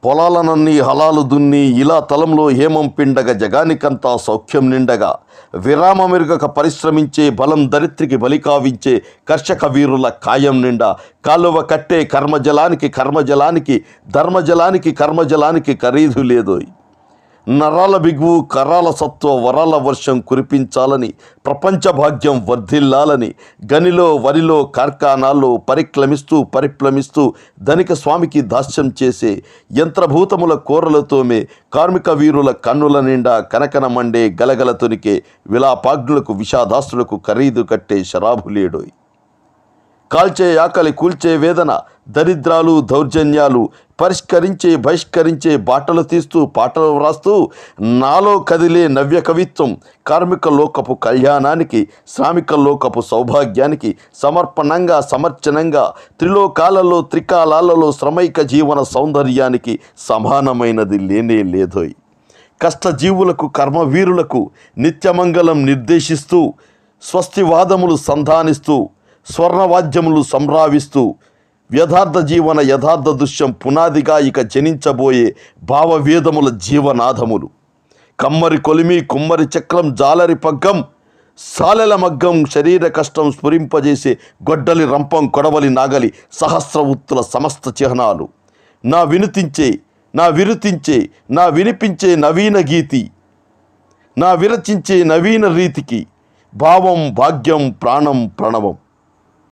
పొలాలనన్నీ హలాలు దున్ని ఇలా తలంలో హేమం పిండగ జగానికంతా సౌఖ్యం నిండగా విరామమెరుగక పరిశ్రమించే బలం దరిత్రికి బలికావించే కర్షక వీరుల కాయం నిండా కాలువ కట్టే కర్మజలానికి కర్మజలానికి ఖరీదు లేదోయ్. నరాల బిగువు కరాల సత్వ వరాల వర్షం కురిపించాలని ప్రపంచ భాగ్యం వర్ధిల్లాలని గనిలో వరిలో కార్ఖానాల్లో పరిప్లమిస్తూ ధనిక స్వామికి దాస్యం చేసే యంత్రభూతముల కోరలతోమే కార్మిక వీరుల కన్నుల నిండా కనకన మండే గలగల తొనికే విలాపాగ్నులకు విషాదాస్తులకు ఖరీదు కట్టే శరాబులేడోయ్. కాల్చే ఆకలి కూల్చే వేదన దరిద్రాలు దౌర్జన్యాలు బహిష్కరించే బాటలు తీస్తూ పాటలు వ్రాస్తూ నాలో కదిలే నవ్య కవిత్వం కార్మిక లోకపు కళ్యాణానికి శ్రామిక లోకపు సౌభాగ్యానికి సమర్చనంగా త్రిలోకాలలో త్రికాలాలలో శ్రమైక జీవన సౌందర్యానికి సమానమైనది లేనే లేదోయ్. కష్టజీవులకు కర్మవీరులకు నిత్యమంగళం నిర్దేశిస్తూ స్వస్తివాదములు సంధానిస్తూ స్వర్ణవాద్యములు సంరావిస్తూ యథార్థ దృశ్యం పునాదిగా ఇక జనించబోయే భావవేదముల జీవనాథములు కమ్మరి కొలిమి కుమ్మరి చక్రం జాలరి పగ్గం సాలెల మగ్గం శరీర కష్టం స్ఫురింపజేసే గొడ్డలి రంపం కొడవలి నాగలి సహస్ర ఉత్తుల సమస్త చిహ్నాలు నా వినిపించే నవీన గీతి నా విరచించే నవీన రీతికి భావం భాగ్యం ప్రాణం ప్రణవం.